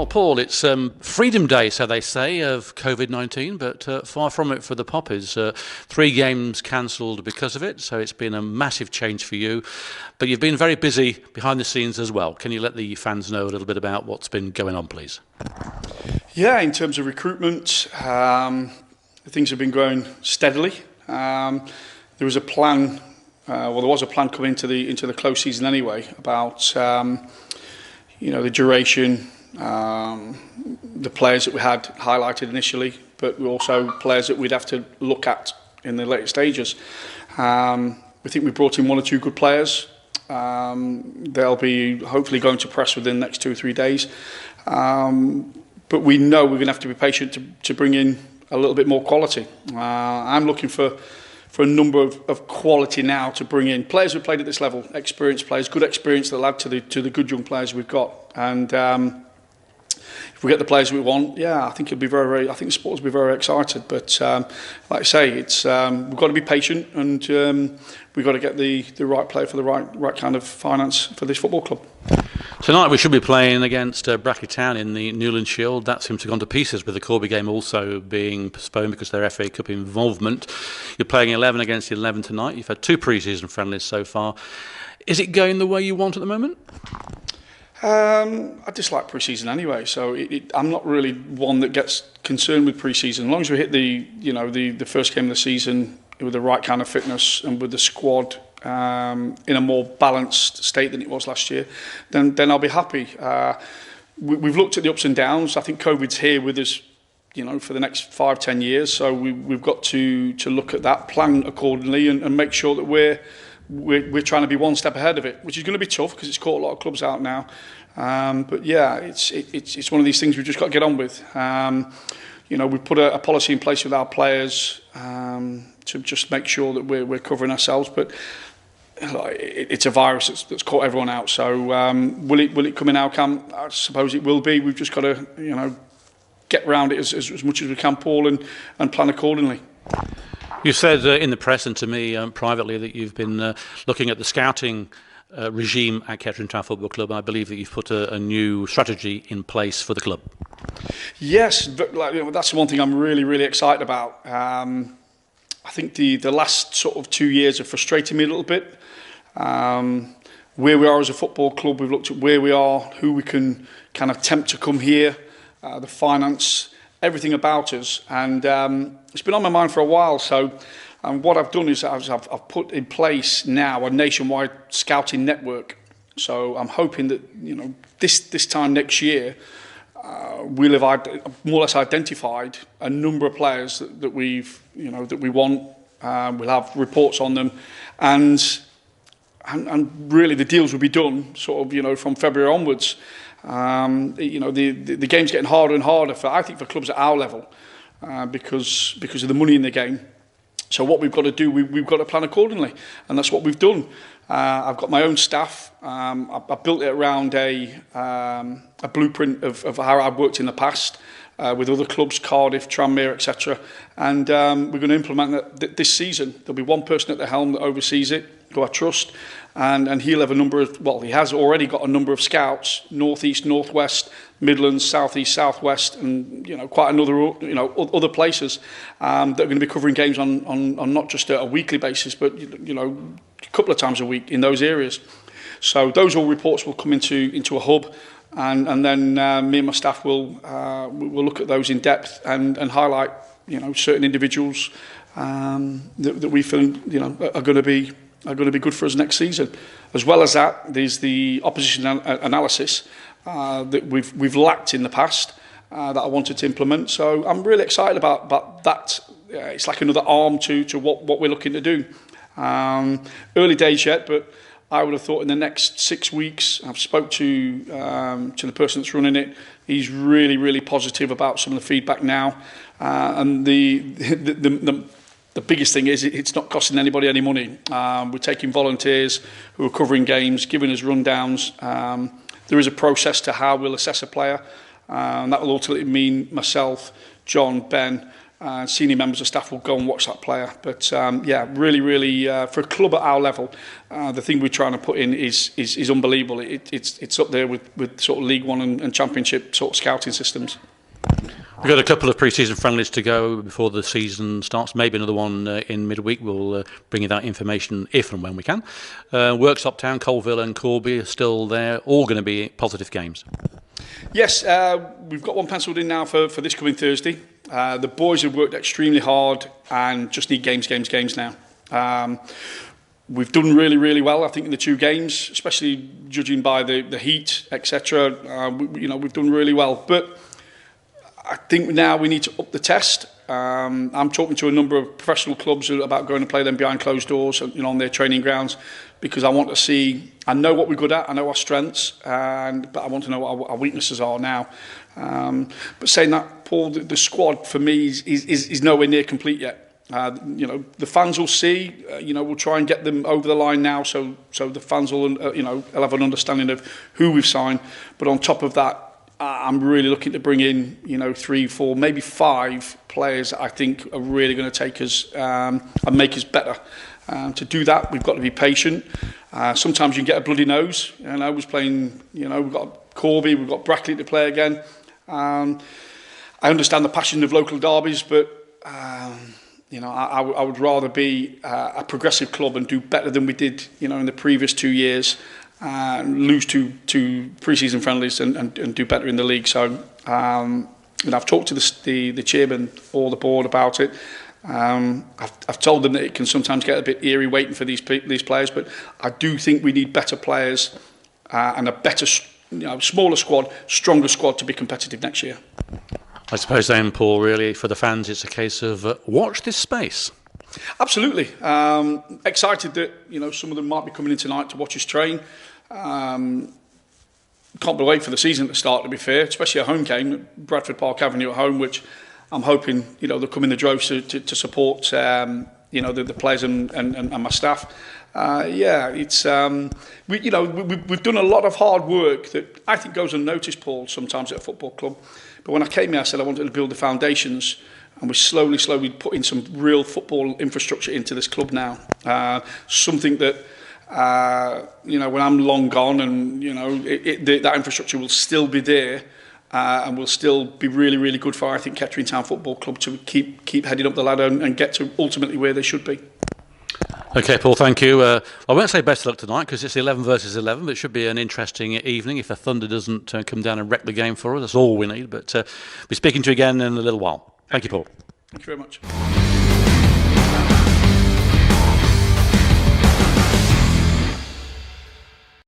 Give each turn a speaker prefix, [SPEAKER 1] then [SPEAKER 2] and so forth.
[SPEAKER 1] Well, Paul, it's Freedom Day, so they say, of COVID-19, but far from it for the Poppies. 3 games cancelled because of it, so it's been a massive change for you. But you've been very busy behind the scenes as well. Can you let the fans know a little bit about what's been going on, please?
[SPEAKER 2] Yeah, in terms of recruitment, things have been going steadily. There was a plan, there was a plan coming into the close season anyway about the duration. The players that we had highlighted initially, but also players that we'd have to look at in the later stages. We think we brought in 1 or 2 good players. They'll be hopefully going to press within the next 2 or 3 days. But we know we're going to have to be patient to bring in a little bit more quality. I'm looking for a number of quality now to bring in players who played at this level, experienced players, good experience that'll add to the good young players we've got. And if we get the players we want, yeah, I think it'll be very. I think the supporters will be very excited. But like I say, it's we've got to be patient, and we've got to get the right player for the right kind of finance for this football club.
[SPEAKER 1] Tonight we should be playing against Brackley Town in the Newland Shield. That seems to have gone to pieces with the Corby game also being postponed because of their FA Cup involvement. You're playing 11 against 11 tonight. You've had 2 pre-season friendlies so far. Is it going the way you want at the moment?
[SPEAKER 2] I dislike pre-season anyway, so I'm not really one that gets concerned with pre-season. As long as we hit the first game of the season with the right kind of fitness and with the squad in a more balanced state than it was last year, then I'll be happy. We've looked at the ups and downs. I think COVID's here with us, for the next 5-10 years. So we've got to look at that, plan accordingly, and make sure that we're trying to be one step ahead of it, which is going to be tough because it's caught a lot of clubs out now. But yeah, it's one of these things we've just got to get on with. We put a policy in place with our players to just make sure that we're covering ourselves. But it's a virus that's caught everyone out. So will it come in our camp? I suppose it will be. We've just got to get around it as much as we can, Paul, and plan accordingly.
[SPEAKER 1] You said in the press and to me privately that you've been looking at the scouting regime at Kettering Town Football Club, and I believe that you've put a new strategy in place for the club.
[SPEAKER 2] Yes, that's the one thing I'm really, really excited about. I think the last sort of 2 years have frustrated me a little bit. Where we are as a football club, we've looked at where we are, who we can kind of tempt to come here, the finance, everything about us, and it's been on my mind for a while. So what I've done is I've put in place now a nationwide scouting network. So I'm hoping that this time next year we'll have more or less identified a number of players that we want. We'll have reports on them, and really the deals will be done sort of from February onwards. The game's getting harder and harder for clubs at our level because of the money in the game. So what we've got to do, we've got to plan accordingly, and that's what we've done. I've got my own staff. I built it around a blueprint of how I've worked in the past with other clubs, Cardiff, Tranmere, etc. And we're going to implement that this season. There'll be one person at the helm that oversees it, who I trust. And he'll have he has already got a number of scouts, North East, North West, Midlands, South East, South West, and quite another other places that are going to be covering games on not just a weekly basis, but a couple of times a week in those areas. So those all reports will come into a hub, and then me and my staff will look at those in depth and highlight certain individuals that we feel are going to be good for us next season. As well as that, there's the opposition analysis that we've lacked in the past that I wanted to implement. So I'm really excited about that. It's like another arm to what we're looking to do. Early days yet, but I would have thought in the next 6 weeks. I've spoke to the person that's running it. He's really, really positive about some of the feedback now, and the biggest thing is it's not costing anybody any money. We're taking volunteers who are covering games, giving us rundowns. There is a process to how we'll assess a player. That will ultimately mean myself, John, Ben, senior members of staff will go and watch that player. But yeah, really, for a club at our level, the thing we're trying to put in is unbelievable. It's up there with sort of League One and Championship sort of scouting systems.
[SPEAKER 1] We've got a couple of pre-season friendlies to go before the season starts. Maybe another one in midweek. We'll bring you that information if and when we can. Works Uptown, Colville and Corby are still there. All going to be positive games. Yes,
[SPEAKER 2] we've got one penciled in now for this coming Thursday. The boys have worked extremely hard and just need games now. We've done really well, I think, in the 2 games, especially judging by the heat, etc. We've done really well. But I think now we need to up the test. I'm talking to a number of professional clubs about going to play them behind closed doors, on their training grounds, because I want to see. I know what we're good at. I know our strengths, but I want to know what our weaknesses are now. But saying that, Paul, the squad for me is nowhere near complete yet. The fans will see. We'll try and get them over the line now, so the fans will, will have an understanding of who we've signed. But on top of that, I'm really looking to bring in, 3, 4, maybe 5 players that I think are really going to take us and make us better. To do that, we've got to be patient. Sometimes you can get a bloody nose. I was playing, we've got Corby, we've got Brackley to play again. I understand the passion of local derbies, but I would rather be a progressive club and do better than we did, in the previous 2 years. Lose two pre-season friendlies and do better in the league. So I've talked to the chairman or the board about it. I've told them that it can sometimes get a bit eerie waiting for these players, but I do think we need better players and a better, smaller squad, stronger squad to be competitive next year.
[SPEAKER 1] I suppose then, Paul, really for the fans, it's a case of watch this space.
[SPEAKER 2] Absolutely. Excited that some of them might be coming in tonight to watch us train. Can't wait for the season to start, to be fair, especially a home game at Bradford Park Avenue at home, which I'm hoping they'll come in the droves to support the players and my staff. It's we've done a lot of hard work that I think goes unnoticed, Paul, sometimes at a football club. But when I came here, I said I wanted to build the foundations. And we're slowly putting some real football infrastructure into this club now. Something that, when I'm long gone and, that infrastructure will still be there and will still be really good for, I think, Kettering Town Football Club to keep heading up the ladder and get to ultimately where they should be.
[SPEAKER 1] Okay, Paul, thank you. I won't say best of luck tonight because it's 11 versus 11, but it should be an interesting evening if the Thunder doesn't come down and wreck the game for us. That's all we need. But we'll be speaking to you again in a little while. Thank you, Paul.
[SPEAKER 2] Thank you very much.